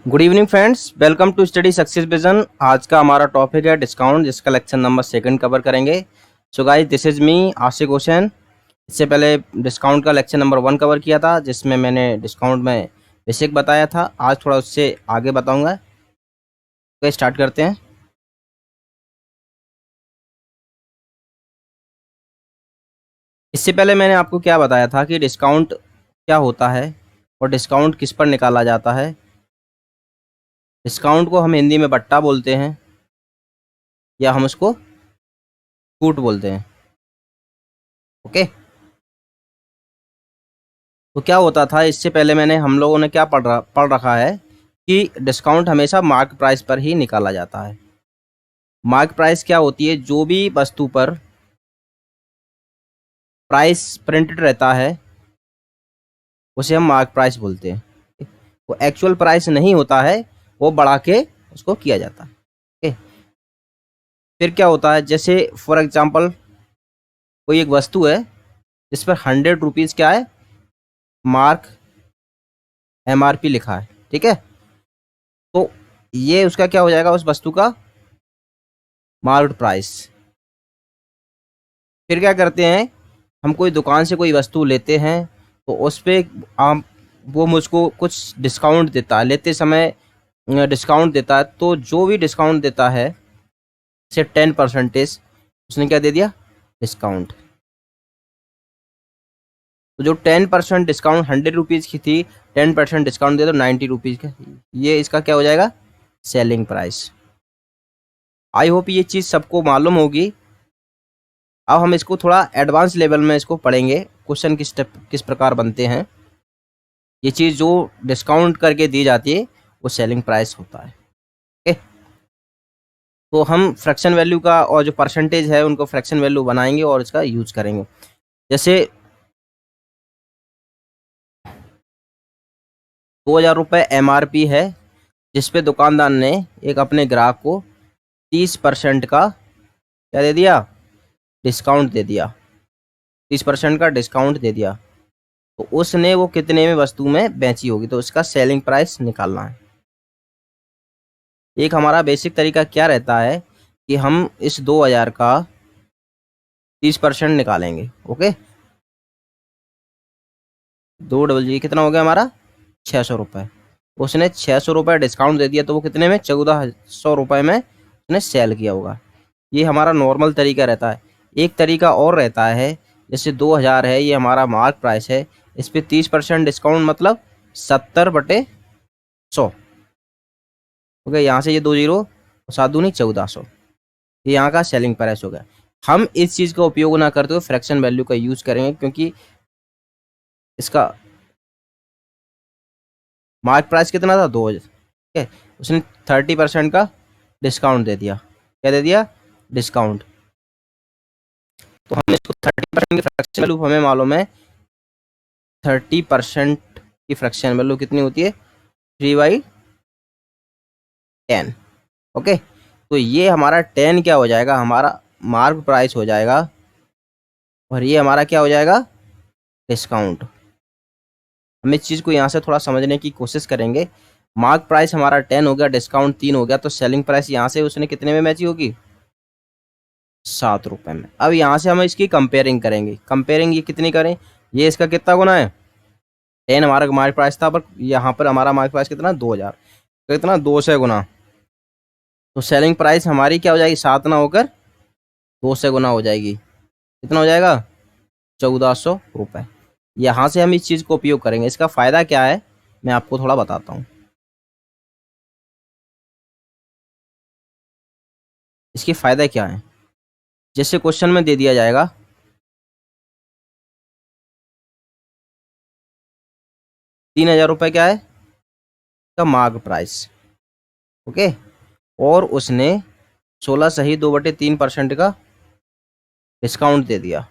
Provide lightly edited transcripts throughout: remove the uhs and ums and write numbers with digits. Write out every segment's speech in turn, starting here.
Good evening friends, welcome to Study Success Vision. आज का हमारा टॉपिक है डिस्काउंट, जिसका लेक्चर नंबर 2 कवर करेंगे। So guys, this is me Aashiq Hussain. इससे पहले डिस्काउंट का लेक्चर नंबर 1 कवर किया था, जिसमें मैंने डिस्काउंट में बेसिक बताया था। आज थोड़ा उससे आगे बताऊंगा। तो स्टार्ट करते हैं। इससे पहले मैंने आपको क्या बताया था कि डिस्काउंट क्या होता है और डिस्काउंट किस पर निकाला जाता है। डिस्काउंट को हम हिंदी में बट्टा बोलते हैं, या हम उसको छूट बोलते हैं। ओके। तो क्या होता था, इससे पहले मैंने हम लोगों ने क्या पढ़ रखा है कि डिस्काउंट हमेशा मार्क प्राइस पर ही निकाला जाता है। मार्क प्राइस क्या होती है? जो भी वस्तु पर प्राइस प्रिंटेड रहता है उसे हम मार्क प्राइस बोलते हैं। वो एक्चुअल प्राइस नहीं होता है, वो बढ़ा के उसको किया जाता है। ओके। फिर क्या होता है, जैसे फॉर एग्जांपल कोई एक वस्तु है जिस पर 100 रुपीज़ क्या है, मार्क MRP लिखा है। ठीक है। तो ये उसका क्या हो जाएगा, उस वस्तु का मार्क्ड प्राइस। फिर क्या करते हैं, हम कोई दुकान से कोई वस्तु लेते हैं तो उस पे हम वो मुझको कुछ डिस्काउंट देता है, लेते समय डिस्काउंट देता है। तो जो भी डिस्काउंट देता है, से 10% उसने क्या दे दिया, डिस्काउंट। तो जो 10% डिस्काउंट 100 रुपीज़ की थी, 10% डिस्काउंट दे दो 90 रुपीज़ का, ये इसका क्या हो जाएगा, सेलिंग प्राइस। आई होप ये चीज़ सबको मालूम होगी। अब हम इसको थोड़ा एडवांस लेवल में इसको पढ़ेंगे, क्वेश्चन किस प्रकार बनते हैं। ये चीज़ जो डिस्काउंट करके दी जाती है वो सेलिंग प्राइस होता है। ओके। तो हम फ्रैक्शन वैल्यू का और जो परसेंटेज है उनको फ्रैक्शन वैल्यू बनाएंगे और इसका यूज करेंगे। जैसे 2000 रुपये MRP है, जिस पे दुकानदार ने एक अपने ग्राहक को 30% का क्या दे दिया, डिस्काउंट दे दिया। 30% का डिस्काउंट दे दिया। तो उसने वो कितने में वस्तु में बेची होगी, तो उसका सेलिंग प्राइस निकालना है। एक हमारा बेसिक तरीका क्या रहता है कि हम इस 2000 का 30% निकालेंगे। ओके। 2 कितना हो गया हमारा, 600 रुपये। उसने 600 रुपये डिस्काउंट दे दिया, तो वो कितने में, 1400 रुपये में उसने सेल किया होगा। ये हमारा नॉर्मल तरीका रहता है। एक तरीका और रहता है, जैसे 2000 है, ये हमारा मार्क प्राइस है, इस पर 30% डिस्काउंट मतलब 70/100। ओके। यहाँ से ये 2 जीरो, 7 दूनी 1400, ये यहाँ का सेलिंग प्राइस हो गया। हम इस चीज़ का उपयोग ना करते हुए फ्रैक्शन वैल्यू का यूज करेंगे, क्योंकि इसका मार्क प्राइस कितना था, 2000। ठीक है। उसने 30% का डिस्काउंट दे दिया। क्या दे दिया, डिस्काउंट। तो हम इसको 30% की फ्रैक्शन वैल्यू हमें मालूम है। 30% की फ्रैक्शन वैल्यू कितनी होती है, 3/10। ओके। तो ये हमारा 10 क्या हो जाएगा, हमारा मार्क प्राइस हो जाएगा, और ये हमारा क्या हो जाएगा, डिस्काउंट। हम इस चीज़ को यहाँ से थोड़ा समझने की कोशिश करेंगे। मार्क प्राइस हमारा 10 हो गया, डिस्काउंट 3 हो गया, तो सेलिंग प्राइस यहाँ से उसने कितने में मैची होगी, 7 रुपये में। अब यहाँ से हम इसकी कंपेयरिंग करेंगे। कंपेयरिंग ये कितनी करें, ये इसका कितना गुना है, 10 हमारा मार्क प्राइस था, पर यहाँ पर हमारा मार्क प्राइस कितना, 2000, कितना, 2 से गुना। तो सेलिंग प्राइस हमारी क्या हो जाएगी, 7 ना होकर 2 से गुना हो जाएगी। कितना हो जाएगा, 1400 रुपये। यहाँ से हम इस चीज़ को उपयोग करेंगे। इसका फ़ायदा क्या है, मैं आपको थोड़ा बताता हूँ। इसके फ़ायदे क्या हैं, जैसे क्वेश्चन में दे दिया जाएगा 3000 रुपये क्या है, का मार्क प्राइस। ओके। और उसने 16 सही 2/3% का डिस्काउंट दे दिया।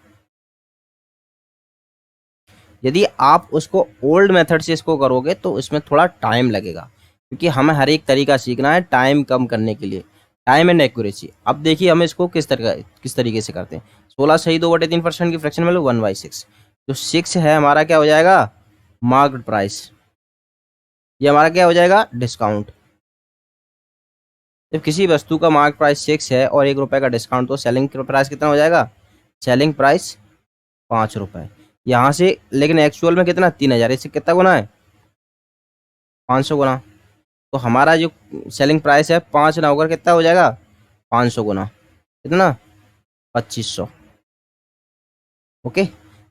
यदि आप उसको ओल्ड मेथड से इसको करोगे तो इसमें थोड़ा टाइम लगेगा, क्योंकि हमें हर एक तरीका सीखना है टाइम कम करने के लिए, टाइम एंड एक्यूरेसी। अब देखिए हम इसको किस तरीके से करते हैं। 16 सही 2/3% की फ्रैक्शन वैल्यू 1/6। जो 6 है हमारा क्या हो जाएगा, मार्क्ड प्राइस। ये हमारा क्या हो जाएगा, डिस्काउंट। जब किसी वस्तु का मार्क प्राइस 6 है और 1 रुपये का डिस्काउंट, तो सेलिंग प्राइस कितना हो जाएगा, सेलिंग प्राइस 5 रुपये। यहाँ से लेकिन एक्चुअल में कितना, 3000, इससे कितना गुना है, 500 गुना। तो हमारा जो सेलिंग प्राइस है 5 ना होकर कितना हो जाएगा, 500 गुना, कितना, 2500। ओके,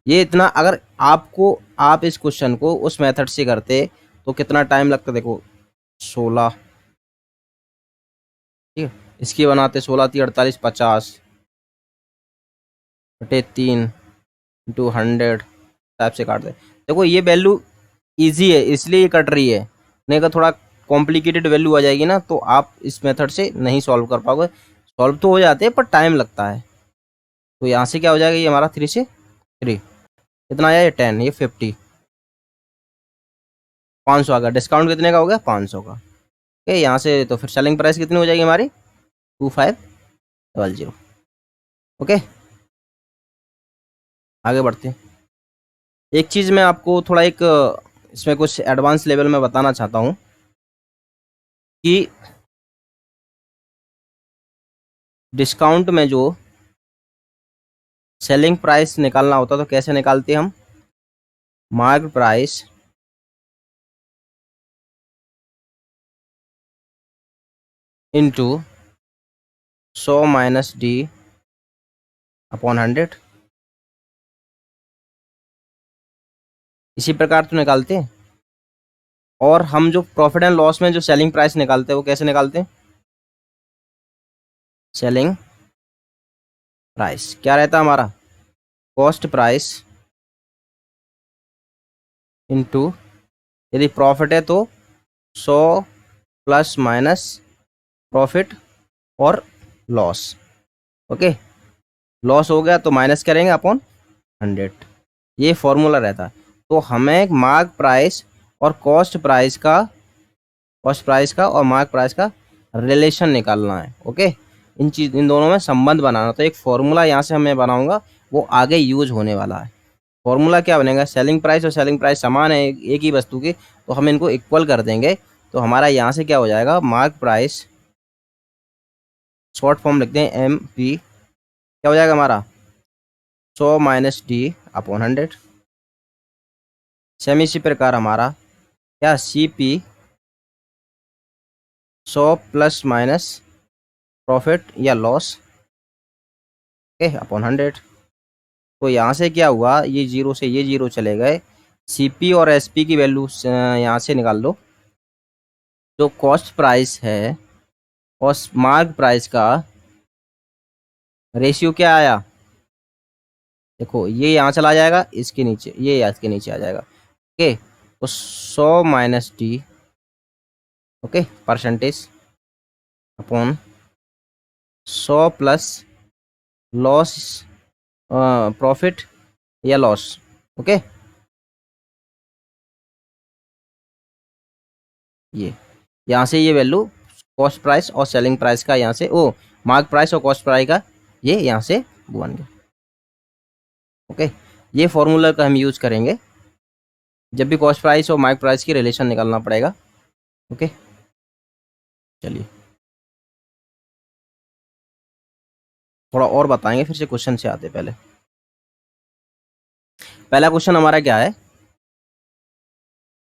ये इतना। अगर आपको, आप इस क्वेश्चन को उस मेथड से करते तो कितना टाइम लगता, देखो 16, ठीक है, इसकी बनाते 16 × 3 = 48, 50 बटे 3 × 100 टाइप से काट दे। देखो ये वैल्यू इजी है इसलिए ये कट रही है, नहीं अगर थोड़ा कॉम्प्लिकेटेड वैल्यू आ जाएगी ना तो आप इस मेथड से नहीं सॉल्व कर पाओगे। सॉल्व तो हो जाते हैं पर टाइम लगता है। तो यहाँ से क्या हो जाएगा, ये हमारा 3 से 3 कितना आया, ये 10, ये 50, 500 आ गया। डिस्काउंट कितने का हो गया, 500 का। ओके, यहाँ से तो फिर सेलिंग प्राइस कितनी हो जाएगी हमारी, 2500। ओके, आगे बढ़ते हैं। एक चीज़ मैं आपको थोड़ा एक इसमें कुछ एडवांस लेवल में बताना चाहता हूँ कि डिस्काउंट में जो सेलिंग प्राइस निकालना होता है तो कैसे निकालते हैं हम, मार्क प्राइस इंटू 100 - D/100, इसी प्रकार तो निकालते हैं। और हम जो प्रॉफिट एंड लॉस में जो सेलिंग प्राइस निकालते हैं वो कैसे निकालते हैं, सेलिंग प्राइस क्या रहता है हमारा, कॉस्ट प्राइस इंटू, यदि प्रॉफिट है तो 100 प्लस माइनस प्रॉफिट और लॉस। ओके, लॉस हो गया तो माइनस करेंगे अपॉन 100, ये फॉर्मूला रहता है। तो हमें मार्क प्राइस और कॉस्ट प्राइस का और मार्क प्राइस का रिलेशन निकालना है। ओके, इन दोनों में संबंध बनाना। तो एक फॉर्मूला यहाँ से मैं बनाऊंगा, वो आगे यूज होने वाला है। फॉर्मूला क्या बनेगा, सेलिंग प्राइस और सेलिंग प्राइस समान है एक ही वस्तु की, तो हम इनको इक्वल कर देंगे। तो हमारा यहाँ से क्या हो जाएगा, मार्क प्राइस, शॉर्ट फॉर्म लिखते हैं MP, क्या हो जाएगा हमारा 100 - D/100। सेम इसी प्रकार हमारा क्या, CP 100 प्लस माइनस प्रॉफिट या लॉस, ओके, अपॉन 100। तो यहाँ से क्या हुआ, ये जीरो से ये जीरो चले गए। CP और SP की वैल्यू यहाँ से निकाल लो। जो कॉस्ट प्राइस है और मार्क प्राइस का रेशियो क्या आया, देखो ये यहाँ चला जाएगा, इसके नीचे, ये इसके नीचे आ जाएगा। ओके, तो 100 - D, okay, percentage upon 100 plus loss, profit या लॉस। ओके, ये यहाँ से ये वैल्यू कॉस्ट प्राइस और सेलिंग प्राइस का, यहाँ से मार्क प्राइस और कॉस्ट प्राइस का, ये यहाँ से बन गया। ओके, ये फॉर्मूला का हम यूज करेंगे जब भी कॉस्ट प्राइस और मार्क प्राइस की रिलेशन निकालना पड़ेगा। ओके, चलिए थोड़ा और बताएंगे, फिर से क्वेश्चन से आते पहले। पहला क्वेश्चन हमारा क्या है,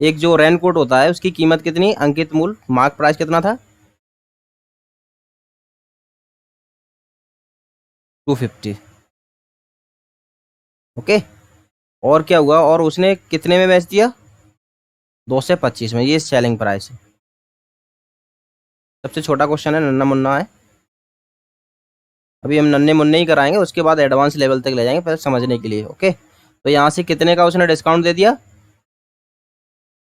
एक जो रेनकोट होता है उसकी कीमत कितनी, अंकित मूल्य, मार्क प्राइस कितना था, 250। ओके, और क्या हुआ, और उसने कितने में बेच दिया, 225 में, ये सेलिंग प्राइस है। सबसे छोटा क्वेश्चन है, नन्ना मुन्ना है। अभी हम नन्हे मुन्ने ही कराएंगे, उसके बाद एडवांस लेवल तक ले जाएंगे, पहले समझने के लिए। ओके, तो यहाँ से कितने का उसने डिस्काउंट दे दिया,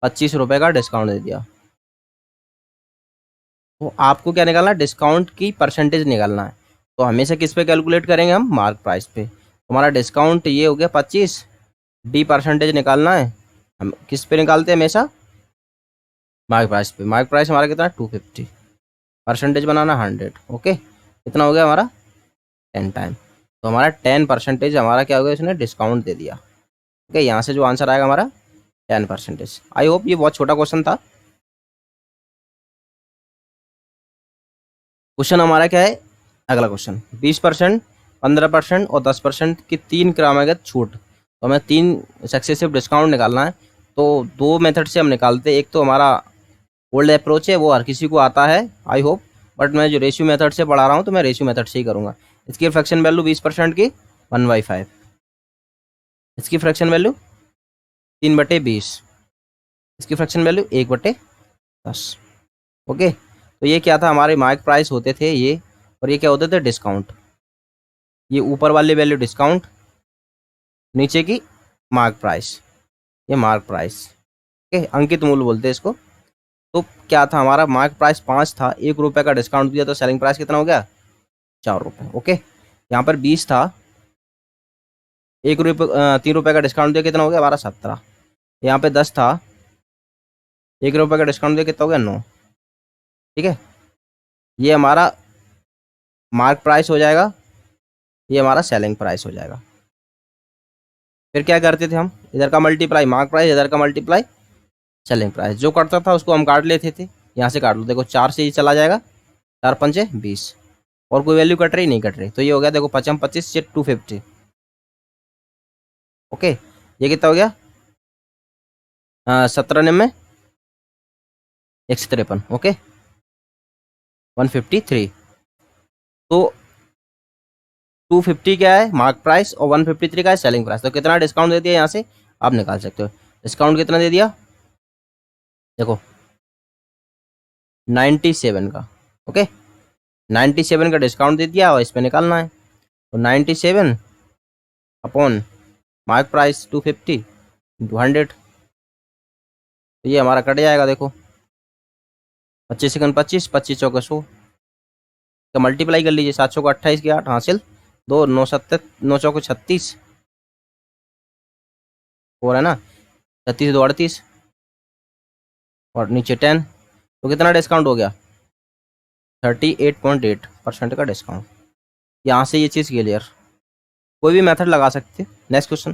25 रुपये का डिस्काउंट दे दिया। तो आपको क्या निकालना है, डिस्काउंट की परसेंटेज निकालना है। तो हमेशा किस पे कैलकुलेट करेंगे हम, मार्क प्राइस पे। हमारा डिस्काउंट ये हो गया 25, D परसेंटेज निकालना है, हम किस पे निकालते हैं हमेशा, मार्क प्राइस पे। मार्क प्राइस हमारा कितना है, 250, परसेंटेज बनाना 100। ओके, कितना हो गया हमारा, 10 टाइम। तो हमारा 10% हमारा क्या हो गया, इसने डिस्काउंट दे दिया। ओके, यहाँ से जो आंसर आएगा हमारा 10%। आई होप ये बहुत छोटा क्वेश्चन था। क्वेश्चन हमारा क्या है, अगला क्वेश्चन 20%, 15% और 10% की 3 क्रमागत छूट। तो हमें 3 सक्सेसिव डिस्काउंट निकालना है। तो 2 मेथड से हम निकालते हैं। एक तो हमारा ओल्ड अप्रोच है, वो हर किसी को आता है आई होप, बट मैं जो रेशियो मेथड से पढ़ा रहा हूँ तो मैं रेशियो मेथड से ही करूँगा। इसकी फ्रैक्शन वैल्यू 20% की 1/5, इसकी फ्रैक्शन वैल्यू 3/20, इसकी फ्रैक्शन वैल्यू 1/10। ओके, तो ये क्या था, हमारे मार्क प्राइस होते थे ये, और ये क्या होते थे, डिस्काउंट। ये ऊपर वाली वैल्यू डिस्काउंट, नीचे की मार्क प्राइस, ये मार्क प्राइस। ओके, अंकित मूल्य बोलते हैं इसको। तो क्या था, हमारा मार्क प्राइस 5 था, 1 रुपये का डिस्काउंट दिया तो सेलिंग प्राइस कितना हो गया, 4 रुपये। ओके, यहाँ पर 20 था, 3 रुपये का डिस्काउंट दिया, कितना हो गया हमारा 17। यहाँ पे 10 था, 1 रुपये का डिस्काउंट दिया, कितना हो गया 9। ठीक है, ये हमारा मार्क प्राइस हो जाएगा, ये हमारा सेलिंग प्राइस हो जाएगा। फिर क्या करते थे हम, इधर का मल्टीप्लाई मार्क प्राइस, इधर का मल्टीप्लाई सेलिंग प्राइस। जो कटता था उसको हम काट लेते थे। यहाँ से काट लो, देखो 4 से ही चला जाएगा, 4 पंचे 20, और कोई वैल्यू कट रही नहीं कट रही, तो ये हो गया देखो 55 25 से 250। ओके, ये कितना हो गया, 17 153। ओके, 153। तो 250 क्या है मार्क प्राइस और 153 का है सेलिंग प्राइस। तो कितना डिस्काउंट दे दिया यहाँ से आप निकाल सकते हो। डिस्काउंट कितना दे दिया, देखो 97 का। ओके, 97 का डिस्काउंट दे दिया और इस पे निकालना है। तो 97 अपॉन मार्क प्राइस 250 इंटू 100, तो ये हमारा कट जाएगा। देखो 25 सेकंड 25, 25 चौके 100 का मल्टीप्लाई कर लीजिए, 7 चौके 28 की 8 हासिल 2, 9 7 9 चौके 36 और है ना 36 2 38 और नीचे 10। तो कितना डिस्काउंट हो गया, 38.8% का डिस्काउंट। यहाँ से ये चीज़ क्लियर, कोई भी मेथड लगा सकते। नेक्स्ट क्वेश्चन,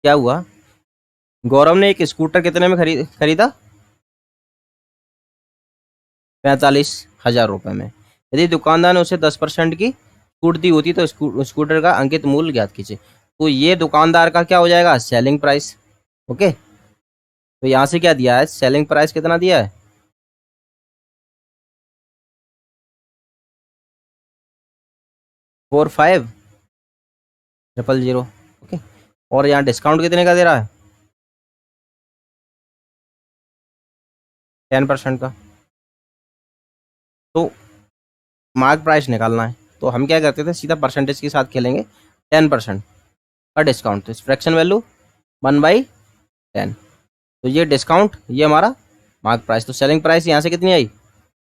क्या हुआ, गौरव ने एक स्कूटर कितने में खरीदा, 45,000 रुपये में। यदि दुकानदार ने उसे 10% की छूट दी होती तो स्कूटर का अंकित मूल्य ज्ञात कीजिए। तो ये दुकानदार का क्या हो जाएगा, सेलिंग प्राइस। ओके, तो यहाँ से क्या दिया है, सेलिंग प्राइस कितना दिया है, 45,000। ओके, और यहाँ डिस्काउंट कितने का दे रहा है, 10% का। तो मार्क प्राइस निकालना है, तो हम क्या करते थे, सीधा परसेंटेज के साथ खेलेंगे। 10% का डिस्काउंट, तो फ्रैक्शन वैल्यू 1/10। तो ये डिस्काउंट, ये हमारा मार्क प्राइस। तो सेलिंग प्राइस यहाँ से कितनी आई,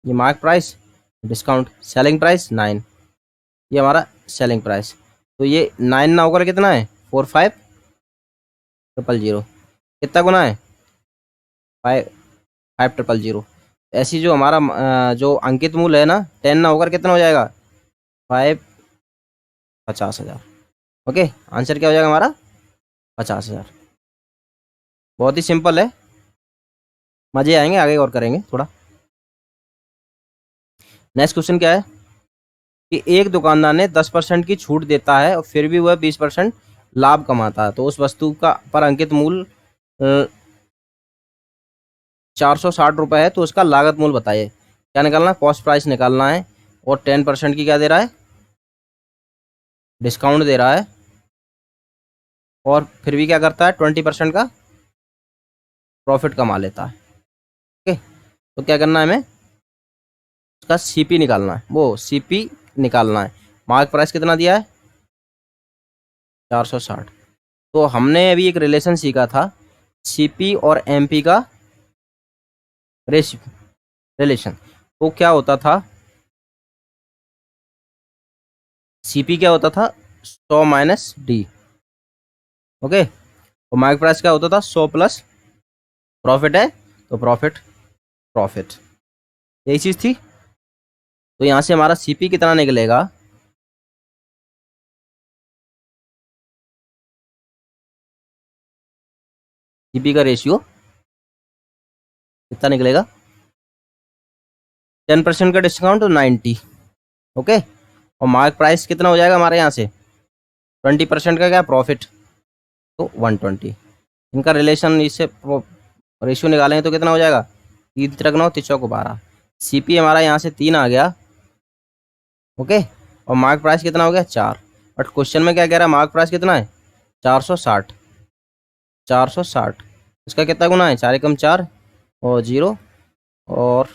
ये mark price discount selling price 9, ये हमारा सेलिंग प्राइस। तो ये 9 ना होकर कितना है, 45,000। कितना गुना है, 5,000। ऐसी जो हमारा जो अंकित मूल्य है ना, 10 ना होकर कितना हो जाएगा, 50,000। ओके, आंसर क्या हो जाएगा हमारा, 50,000। बहुत ही सिंपल है, मजे आएंगे, आगे और करेंगे थोड़ा। नेक्स्ट क्वेश्चन क्या है कि एक दुकानदार ने 10% की छूट देता है और फिर भी वह 20% लाभ कमाता है। तो उस वस्तु का पर अंकित मूल्य 460 रुपये है, तो उसका लागत मूल्य बताइए। क्या निकालना है, कॉस्ट प्राइस निकालना है, और 10% की क्या दे रहा है, डिस्काउंट दे रहा है, और फिर भी क्या करता है, 20% का प्रॉफिट कमा लेता है। ओके, तो क्या करना है हमें, उसका सीपी निकालना है, वो सीपी निकालना है। मार्क प्राइस कितना दिया है, 460। तो हमने अभी एक रिलेशन सीखा था, सीपी और एमपी का रिलेशन। तो क्या होता था, सीपी क्या होता था, 100 माइनस डी। ओके, और मार्क प्राइस क्या होता था, 100 प्लस प्रॉफिट है तो प्रॉफिट प्रॉफिट, यही चीज़ थी। तो यहाँ से हमारा सीपी कितना निकलेगा, सीपी का रेशियो कितना निकलेगा, 10% का डिस्काउंट तो 90, ओके। और मार्क प्राइस कितना हो जाएगा हमारे यहाँ से, 20% का क्या प्रॉफिट, तो 120। इनका रिलेशन, इससे रेशियो निकालेंगे तो कितना हो जाएगा, 3 तिरक 9 3 12। सीपी हमारा यहाँ से 3 आ गया, ओके। और मार्क प्राइस कितना हो गया 4। बट क्वेश्चन में क्या कह रहा है, मार्क प्राइस कितना है 460, 460। इसका कितना गुना है, 4 एकम 4 और 0 और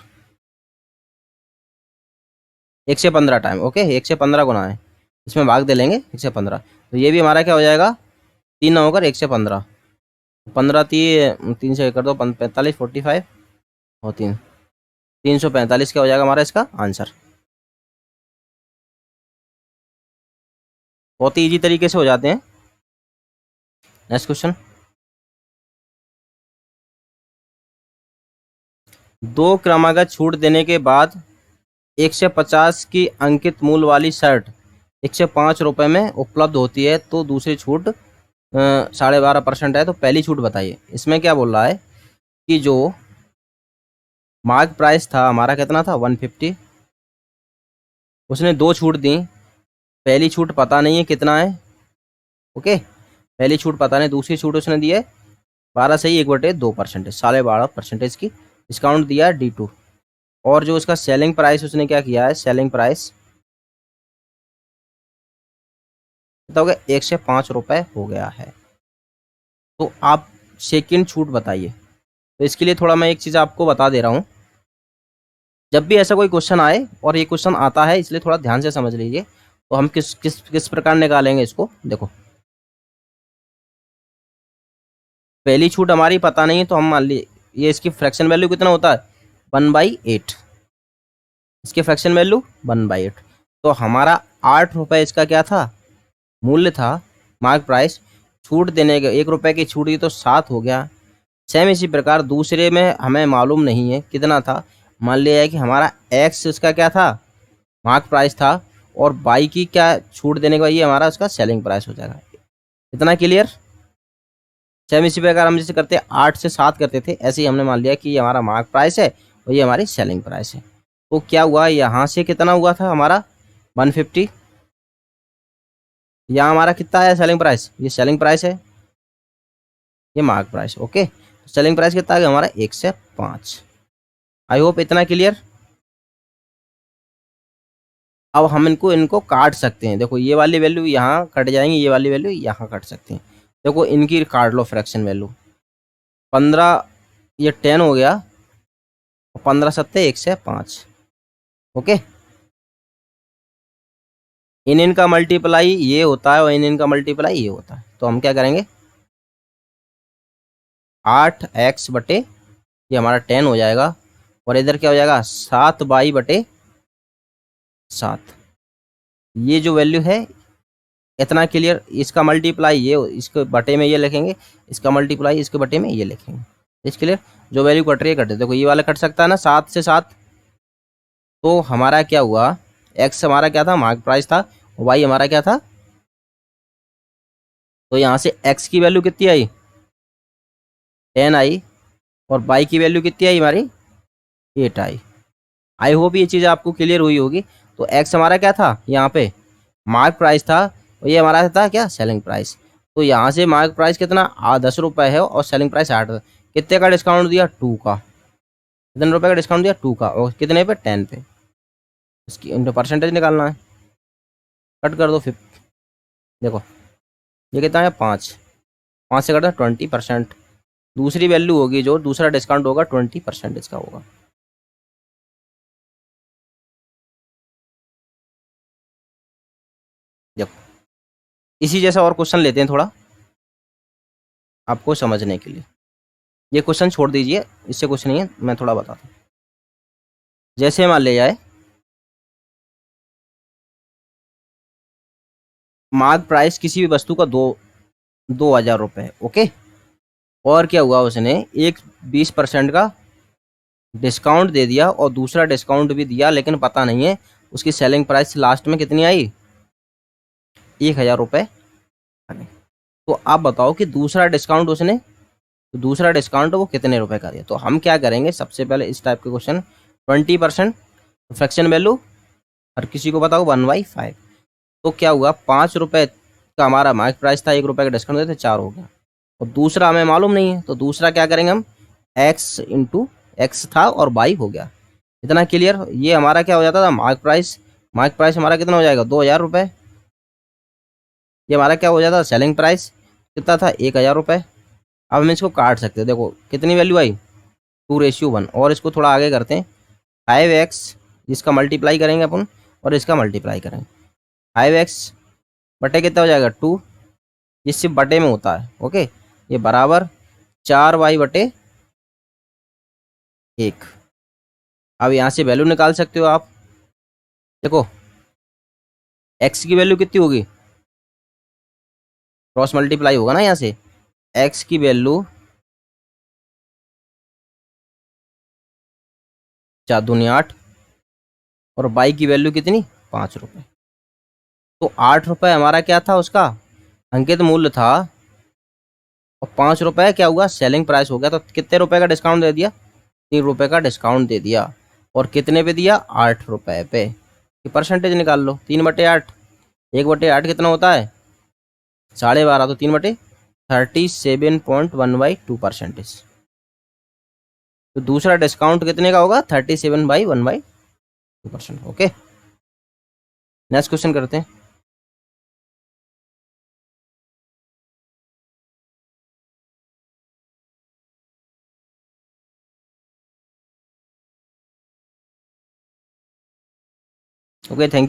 115 टाइम, ओके। 115 गुना है, इसमें भाग दे लेंगे 115। तो ये भी हमारा क्या हो जाएगा, 3 ना होकर 115, 15 3 से कर दो 45 45 और 345 क्या हो जाएगा हमारा इसका आंसर। बहुत ही ईजी तरीके से हो जाते हैं। नेक्स्ट क्वेश्चन, 2 क्रमागत छूट देने के बाद 150 की अंकित मूल्य वाली शर्ट 105 रुपये में उपलब्ध होती है, तो दूसरी छूट 12.5% है, तो पहली छूट बताइए। इसमें क्या बोल रहा है कि जो मार्क प्राइस था हमारा कितना था 150, उसने 2 छूट दी, पहली छूट पता नहीं है कितना है, ओके। पहली छूट पता नहीं, दूसरी छूट उसने दी है 12 से ही 1/2%, 12.5% की डिस्काउंट दिया है D2। और जो उसका सेलिंग प्राइस उसने क्या किया है, सेलिंग प्राइस कितना हो गया, 105 रुपये हो गया है। तो आप सेकंड छूट बताइए। तो इसके लिए थोड़ा मैं एक चीज़ आपको बता दे रहा हूँ, जब भी ऐसा कोई क्वेश्चन आए, और ये क्वेश्चन आता है इसलिए थोड़ा ध्यान से समझ लीजिए, तो हम किस किस किस प्रकार निकालेंगे इसको, देखो। पहली छूट हमारी पता नहीं है, तो हम मान ली ये इसकी फ्रैक्शन वैल्यू कितना होता है 1/8, इसके फ्रैक्शन वैल्यू 1/8। तो हमारा 8 रुपये इसका क्या था, मूल्य था, मार्क प्राइस। छूट देने के 1 रुपये की छूट दी तो 7 हो गया। सेम इसी प्रकार दूसरे में हमें मालूम नहीं है कितना था, मान लिया है कि हमारा एक्स उसका क्या था, मार्क प्राइस था, और बाई की क्या छूट देने के बाद ये हमारा उसका सेलिंग प्राइस हो जाएगा। इतना क्लियर। सेम इसी प्रकार हम जैसे करते 8 से 7 करते थे, ऐसे ही हमने मान लिया कि ये हमारा मार्क प्राइस है और ये हमारी सेलिंग प्राइस है। तो क्या हुआ, यहाँ से कितना हुआ था हमारा 150, यहाँ हमारा कितना है सेलिंग प्राइस, ये सेलिंग प्राइस है, ये mark price, okay. Selling price कितना आ गया हमारा 105। आई होप इतना क्लियर। अब हम इनको काट सकते हैं, देखो ये वाली वैल्यू यहाँ कट जाएंगी, ये वाली वैल्यू यहाँ कट सकते हैं। देखो इनकी काट लो फ्रैक्शन वैल्यू, 15 ये 10 हो गया, 15 सत्ते 105, ओके। इनका मल्टीप्लाई ये होता है और इनका मल्टीप्लाई ये होता है, तो हम क्या करेंगे 8x बटे ये हमारा 10 हो जाएगा, और इधर क्या हो जाएगा 7/7। ये जो वैल्यू है इतना क्लियर। इसका मल्टीप्लाई ये इसके बटे में ये लिखेंगे, इसका मल्टीप्लाई इसके बटे में ये लिखेंगे, इस क्लियर। जो वैल्यू कट रही है कट रही है, देखो ये वाला कट सकता है ना 7 से 7। तो हमारा क्या हुआ, एक्स हमारा क्या था मार्क प्राइस था, वाई हमारा क्या था, तो यहाँ से एक्स की वैल्यू कितनी आई 10 आई, और वाई की वैल्यू कितनी आई हमारी 8 आई। आई होप ये चीज़ आपको क्लियर हुई होगी। तो एक्स हमारा क्या था यहाँ पे मार्क प्राइस था, और ये हमारा था क्या सेलिंग प्राइस। तो यहाँ से मार्क प्राइस कितना 10 रुपये है और सेलिंग प्राइस 8। कितने का डिस्काउंट दिया 2 का, कितने रुपए का डिस्काउंट दिया 2 का, और कितने पे 10 पे। इसकी इनका परसेंटेज निकालना है, कट कर दो फिर। देखो ये कितना है 5, 5 से कटा 20%। दूसरी वैल्यू होगी जो दूसरा डिस्काउंट होगा 20% इसका होगा। देखो इसी जैसा और क्वेश्चन लेते हैं थोड़ा आपको समझने के लिए। ये क्वेश्चन छोड़ दीजिए, इससे कुछ नहीं है, मैं थोड़ा बताता हूँ। जैसे मान ले जाए मार्क प्राइस किसी भी वस्तु का 2,000 रुपये, ओके। और क्या हुआ, उसने एक 20% का डिस्काउंट दे दिया और दूसरा डिस्काउंट भी दिया, लेकिन पता नहीं है उसकी सेलिंग प्राइस लास्ट में कितनी आई 1,000 रुपये। तो आप बताओ कि दूसरा डिस्काउंट उसने तो दूसरा डिस्काउंट वो कितने रुपए का दिया। तो हम क्या करेंगे, सबसे पहले इस टाइप के क्वेश्चन 20% फ्रैक्शन वैल्यू, हर किसी को बताओ 1/5। तो क्या हुआ, 5 रुपए का हमारा मार्क प्राइस था, 1 रुपए का डिस्काउंट देते 4 हो गया। और दूसरा हमें मालूम नहीं है, तो दूसरा क्या करेंगे हम, एक्स इंटू एक्स था और बाई हो गया। इतना क्लियर। ये हमारा क्या हो जाता था, मार्क प्राइस। मार्क प्राइस हमारा कितना हो जाएगा, 2,000 रुपये। ये हमारा क्या हो जाता था, सेलिंग प्राइस कितना था, 1,000 रुपये। अब हम इसको काट सकते हैं, देखो कितनी वैल्यू आई, 2:1। और इसको थोड़ा आगे करते हैं, 5x, इसका मल्टीप्लाई करेंगे अपन और इसका मल्टीप्लाई करेंगे। 5x बटे कितना हो जाएगा, 2। ये सिर्फ बटे में होता है, ओके। ये बराबर 4y/1। अब यहाँ से वैल्यू निकाल सकते हो आप। देखो x की वैल्यू कितनी होगी, क्रॉस मल्टीप्लाई होगा ना यहाँ से। x की वैल्यू 4×2=8 और y की वैल्यू कितनी, 5 रुपये। तो 8 रुपये हमारा क्या था, उसका अंकित मूल्य था, और 5 रुपये क्या हुआ, सेलिंग प्राइस हो गया। तो कितने रुपए का डिस्काउंट दे दिया, 3 रुपए का डिस्काउंट दे दिया। और कितने पे दिया, 8 रुपए पे। परसेंटेज निकाल लो, 3/8। 1/8 कितना होता है, 12.5। तो 3/37.1/2%। तो दूसरा डिस्काउंट कितने का होगा, 37/1/2%। ओके, नेक्स्ट क्वेश्चन करते हैं। Okay, thank you.